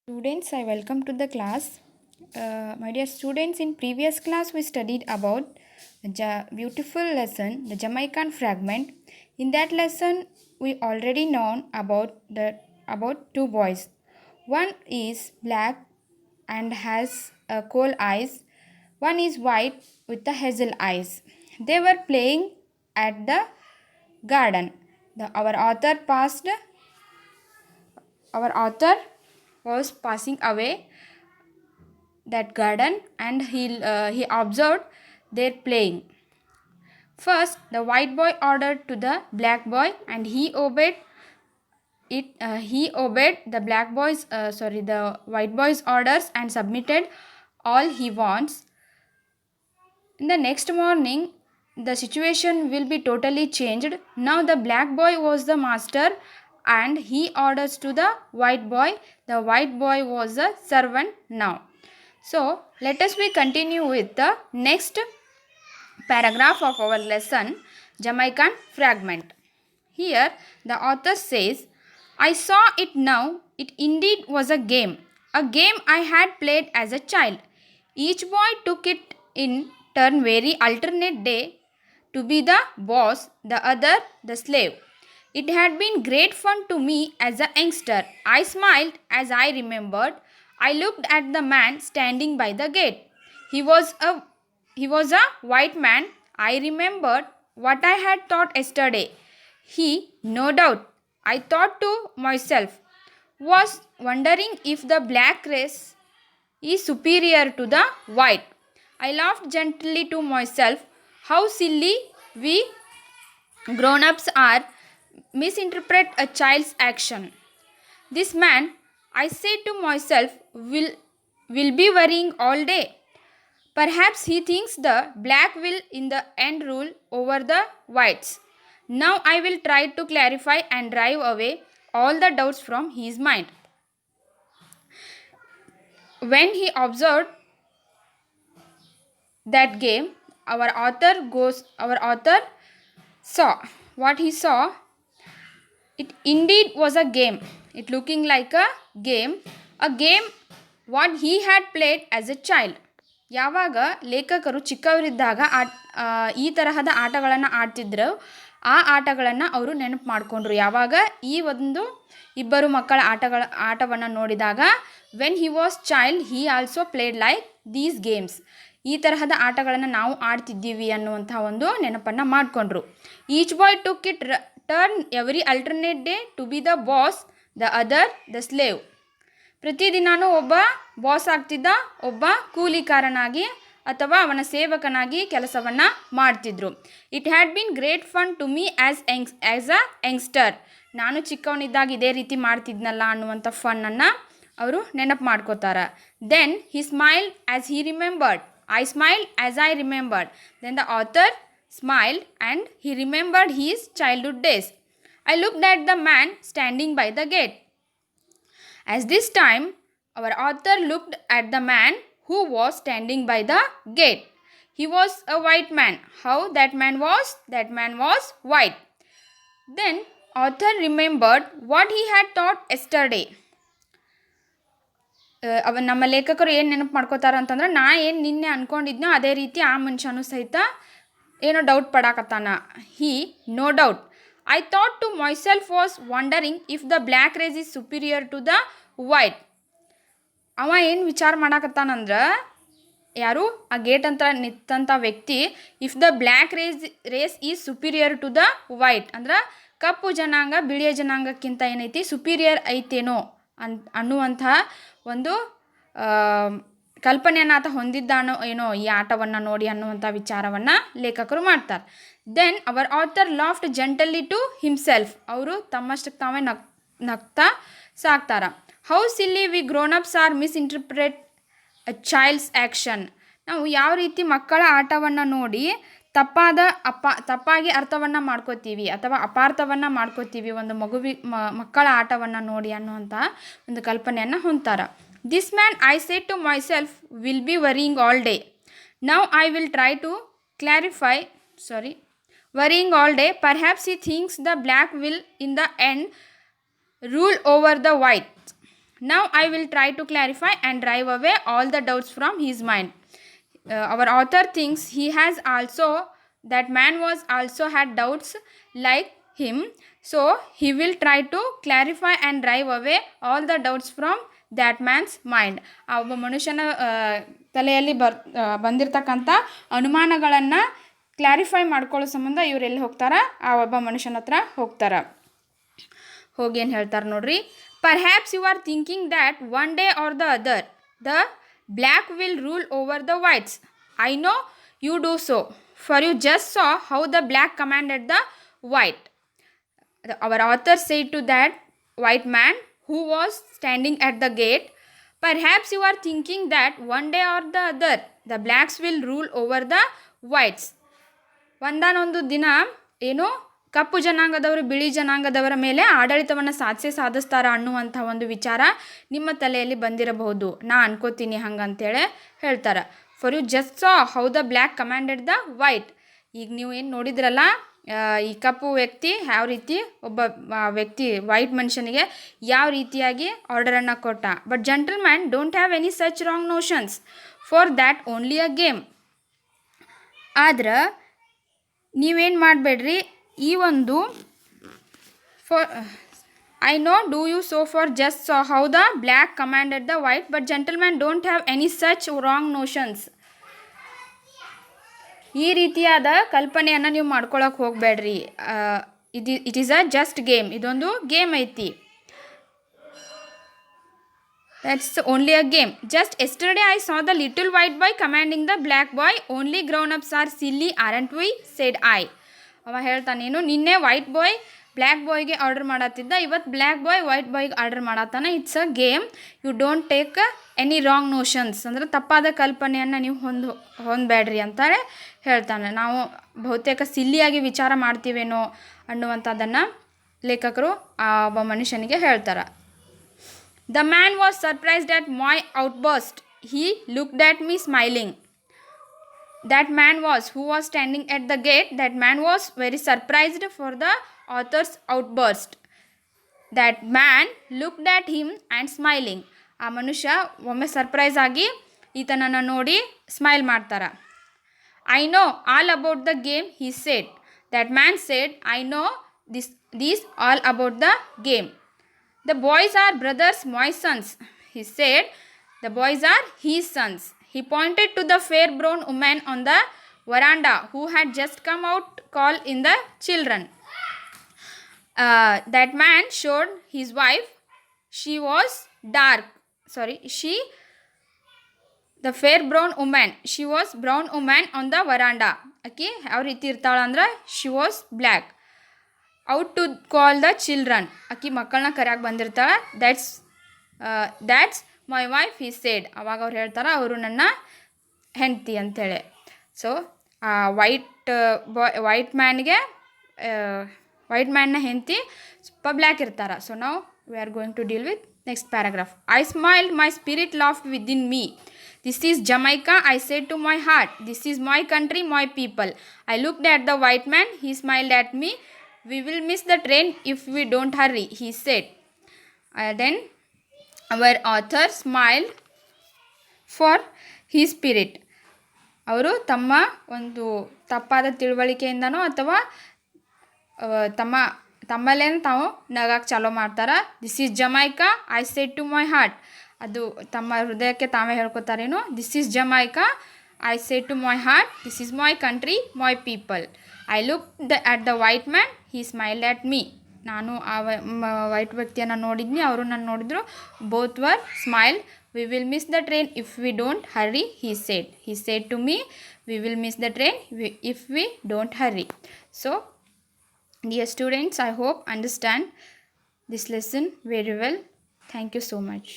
Students, I welcome to the class. My dear students, in previous class we studied about beautiful lesson, the Jamaican fragment. In that lesson, we already known about two boys. One is black and has coal eyes. One is white with the hazel eyes. They were playing at the garden. Our author was passing away that garden, and he observed their playing. First, the white boy ordered to the black boy, and he obeyed it. He obeyed the white boy's orders and submitted all he wants. In the next morning, the situation will be totally changed. Now the black boy was the master and he orders to the white boy. The white boy was a servant now. So let us we continue with the next paragraph of our lesson, Jamaican fragment. Here the author says, I saw it now, it indeed was a game I had played as a child. Each boy took it in turn very alternate day to be the boss, the other the slave. It had been great fun to me as a youngster. I smiled as I remembered. I looked at the man standing by the gate. He was a he was a white man. I remembered what I had thought yesterday. He, no doubt, I thought to myself, was wondering if the black race is superior to the white. I laughed gently to myself. How silly we grown ups are misinterpret a child's action. This man, I say to myself, will be worrying all day. Perhaps he thinks the black will in the end rule over the whites. Now I will try to clarify and drive away all the doubts from his mind. When he observed that game, our author saw what he saw. It indeed was a game. It looking like a game what he had played as a child. ಯಾವಾಗ ಲೇಖಕರು ಚಿಕ್ಕವರಿದ್ದಾಗ ಈ ತರಹದ ಆಟಗಳನ್ನು ಆಡ್ತಿದ್ರು, ಆ ಆಟಗಳನ್ನು ಅವರು ನೆನಪು ಮಾಡಿಕೊಂಡ್ರು. ಯಾವಾಗ ಈ ಒಂದು ಇಬ್ಬರು ಮಕ್ಕಳ ಆಟವನ್ನು ನೋಡಿದಾಗ, when he was child he also played like these games. ಈ ತರಹದ ಆಟಗಳನ್ನು ನಾವು ಆಡ್ತಿದ್ದೀವಿ ಅನ್ನುವಂಥ ಒಂದು ನೆನಪನ್ನು ಮಾಡಿಕೊಂಡ್ರು. Each boy took it turn every alternate day to be the boss, the other the slave. ಪ್ರತಿದಿನಾನು ಒಬ್ಬ ಬಾಸ್ ಆಗ್ತಿದ್ದ, ಒಬ್ಬ ಕೂಲಿಕಾರನಾಗಿ ಅಥವಾ ಅವನ ಸೇವಕನಾಗಿ ಕೆಲಸವನ್ನು ಮಾಡ್ತಿದ್ರು. It had been great fun to me as a youngster. ನಾನು ಚಿಕ್ಕವನಿದ್ದಾಗ ಇದೇ ರೀತಿ ಮಾಡ್ತಿದ್ನಲ್ಲ ಅನ್ನುವಂಥ ಫನ್ನನ್ನು ಅವರು ನೆನಪು ಮಾಡ್ಕೋತಾರೆ. Then he smiled as he remembered. I smiled as I remembered. Then the author smiled and he remembered his childhood days. I looked at the man standing by the gate. As this time, our author looked at the man who was standing by the gate. He was a white man. How that man was? That man was white. Then author remembered what he had thought yesterday. ನಮ್ಮ ಲೇಖಕರು ಏನು ನೆನಪು ಮಾಡ್ಕೋತಾರೆ ಅಂತಂದ್ರೆ, ನಾ ಏನು ನಿನ್ನೆ ಅಂದ್ಕೊಂಡಿದ್ನೋ ಅದೇ ರೀತಿ ಆ ಮನುಷ್ಯನೂ ಸಹಿತ ಏನೋ ಡೌಟ್ ಪಡಾಕತ್ತಾನ. He, no doubt, I thought to myself was wondering if the black race is superior to the white. ಅವ ಏನು ವಿಚಾರ ಮಾಡಾಕತ್ತಾನಂದ್ರೆ, ಯಾರು ಆ ಗೇಟ್ ಅಂತ ನಿಂತಂಥ ವ್ಯಕ್ತಿ, if the black race is superior to the white ಅಂದ್ರೆ ಕಪ್ಪು ಜನಾಂಗ ಬಿಳಿಯ ಜನಾಂಗಕ್ಕಿಂತ ಏನೈತಿ ಸುಪೀರಿಯರ್ ಐತೇನೋ ಅನ್ನುವಂಥ ಒಂದು ಕಲ್ಪನೆಯನ್ನು ಆತ ಹೊಂದಿದ್ದಾನೋ ಏನೋ ಈ ಆಟವನ್ನು ನೋಡಿ ಅನ್ನುವಂಥ ವಿಚಾರವನ್ನು ಲೇಖಕರು ಮಾಡ್ತಾರೆ. Then our author laughed gently to himself. ಅವರು ತಮ್ಮಷ್ಟಕ್ಕೆ ತಾವೇ ನಗ್ತಾ ಸಾಕ್ತಾರ. How silly we grown ups are misinterpret a child's action. ನಾವು ಯಾವ ರೀತಿ ಮಕ್ಕಳ ಆಟವನ್ನು ನೋಡಿ ತಪ್ಪಾಗಿ ಅರ್ಥವನ್ನು ಮಾಡ್ಕೋತೀವಿ ಅಥವಾ ಅಪಾರ್ಥವನ್ನು ಮಾಡ್ಕೋತೀವಿ ಒಂದು ಮಕ್ಕಳ ಆಟವನ್ನು ನೋಡಿ ಅನ್ನುವಂಥ ಒಂದು ಕಲ್ಪನೆಯನ್ನು ಹೊಂದ್ತಾರೆ. This man, I said to myself, will be worrying all day. Now I will try to clarify. Worrying all day. Perhaps he thinks the black will in the end rule over the white. Now I will try to clarify and drive away all the doubts from his mind. Our author thinks he has also, that man was also had doubts like him, so he will try to clarify and drive away all the doubts from that man's mind. ಆ ಒಬ್ಬ ಮನುಷ್ಯನ ತಲೆಯಲ್ಲಿ ಬಂದಿರತಕ್ಕಂಥ ಅನುಮಾನಗಳನ್ನು clarify ಮಾಡ್ಕೊಳ್ಳೋ ಸಂಬಂಧ ಇವ್ರು ಎಲ್ಲಿ ಹೋಗ್ತಾರ, ಆ ಒಬ್ಬ ಮನುಷ್ಯನ ಹತ್ರ ಹೋಗ್ತಾರ. ಹೋಗಿ ಏನು ಹೇಳ್ತಾರೆ ನೋಡ್ರಿ. Perhaps you are thinking that one day or the other the black will rule over the whites. I know you do so, for you just saw how the black commanded the white. Our author said to that white man who was standing at the gate, perhaps you are thinking that one day or the other the blacks will rule over the whites. ಒಂದಾನೊಂದು ದಿನ ಏನು ಕಪ್ಪು ಜನಾಂಗದವರು ಬಿಳಿ ಜನಾಂಗದವರ ಮೇಲೆ ಆಡಳಿತವನ್ನು ಸಾಧಿಸ್ತಾರ ಅನ್ನುವಂಥ ಒಂದು ವಿಚಾರ ನಿಮ್ಮ ತಲೆಯಲ್ಲಿ ಬಂದಿರಬಹುದು, ನಾ ಅನ್ಕೋತೀನಿ ಹಂಗಂತೇಳಿ ಹೇಳ್ತಾರೆ. For you just saw how the black commanded the white. ಈಗ ನೀವು ಏನು ನೋಡಿದ್ರಲ್ಲ, ಈ ಕಪ್ಪು ವ್ಯಕ್ತಿ ಯಾವ ರೀತಿ ಒಬ್ಬ ವ್ಯಕ್ತಿ ವೈಟ್ ಮನುಷ್ಯನಿಗೆ ಯಾವ ರೀತಿಯಾಗಿ ಆರ್ಡರನ್ನು ಕೊಟ್ಟ. But gentleman don't have any such wrong notions, for that only a game. ಆದ್ರೆ ನೀವೇನು ಮಾಡಬೇಡ್ರಿ, ಈ ಒಂದು I know do you so for just saw how the black commanded the white, but gentleman don't have any such wrong notions. ಈ ರೀತಿಯಾದ ಕಲ್ಪನೆಯನ್ನು ನೀವು ಮಾಡ್ಕೊಳಕ್ಕೆ ಹೋಗಬೇಡ್ರಿ. It is a just game, ಇದೊಂದು ಗೇಮ್ ಐತಿ. That's only a game. Just yesterday I saw the little white boy commanding the black boy. Only grown-ups are silly, aren't we? Said I. ಅವ ಹೇಳ್ತಾನೇನು, ನಿನ್ನೆ ವೈಟ್ ಬಾಯ್ ಬ್ಲ್ಯಾಕ್ ಬಾಯ್ಗೆ order ಮಾಡತ್ತಿದ್ದ, ಇವತ್ತು black boy white ಬಾಯ್ಗೆ order ಮಾಡತ್ತಾನ. It's a game, you don't take any wrong notions. ಅಂದರೆ ತಪ್ಪಾದ ಕಲ್ಪನೆಯನ್ನು ನೀವು ಹೊಂದಬೇಡ್ರಿ ಅಂತಾರೆ ಹೇಳ್ತಾನೆ. ನಾವು ಬಹುತೇಕ ಸಿಲ್ಲಿಯಾಗಿ ವಿಚಾರ ಮಾಡ್ತೀವೇನೋ ಅನ್ನುವಂಥದ್ದನ್ನು ಲೇಖಕರು ಆ ಒಬ್ಬ ಮನುಷ್ಯನಿಗೆ ಹೇಳ್ತಾರೆ. The man was surprised at my outburst. He looked at me smiling. That man was, who was standing at the gate, that man was very surprised for the author's outburst. That man looked at him and smiling. ಆ ಮನುಷ್ಯ ಒಮ್ಮೆ surprise ಆಗಿ ಈತನನ್ನು ನೋಡಿ smile ಮಾಡ್ತಾರೆ. I know all about the game, he said. That man said, I know this all about the game. The boys are brothers, my sons. He said, the boys are his sons. He pointed to the fair brown woman on the veranda who had just come out to call in the children. That man showed his wife. She was dark. The fair brown woman. She was brown woman on the veranda. Okay, ಯಾವ ರೀತಿ ಇರ್ತಾಳ ಅಂದ್ರೆ she was black. Out to call the children. ಆಕಿ ಮಕ್ಕಳನ್ನ ಕರೆಯಾಗಿ ಬಂದಿರ್ತಾಳೆ. That's my wife he said. ಅವಾಗ ಅವ್ರು ಹೇಳ್ತಾರೆ, ಅವರು ನನ್ನ ಹೆಂಡತಿ ಅಂಥೇಳಿ. ಸೊ ಆ ವೈಟ್ ಮ್ಯಾನ್ನ ಹೆಂಡತಿ ಸ್ವಲ್ಪ ಬ್ಲ್ಯಾಕ್ ಇರ್ತಾರೆ. ಸೊ ನಾವು we are going to deal with next paragraph. I smiled, my spirit laughed within me. This is Jamaica, I said to my heart. This is my country, my people. I looked at the white man. He smiled at me. We will miss the train if we don't hurry, he said. Then our author smiled for his spirit. ಅವರು ತಮ್ಮ ಒಂದು ತಪ್ಪಾದ ತಿಳುವಳಿಕೆಯಿಂದನೋ ಅಥವಾ ತಮ್ಮಲ್ಲೇನು ತಾವು ನಗಕ್ಕೆ ಚಾಲೂ ಮಾಡ್ತಾರೆ. This is Jamaica, I said to my heart. ಅದು ತಮ್ಮ ಹೃದಯಕ್ಕೆ ತಾವೇ ಹೇಳ್ಕೊತಾರೇನು. This is Jamaica, I said to my heart. This is my country, my people. I look at the white man, he smiled at me. ನಾನು ಆ white ವ್ಯಕ್ತಿಯನ್ನು ನೋಡಿದ್ನಿ, ಅವರು ನನ್ನ ನೋಡಿದ್ರು. Both were smile. We will miss the train if we don't hurry, he said to me, we will miss the train if we don't hurry. So dear students, I hope understand this lesson very well. Thank you so much.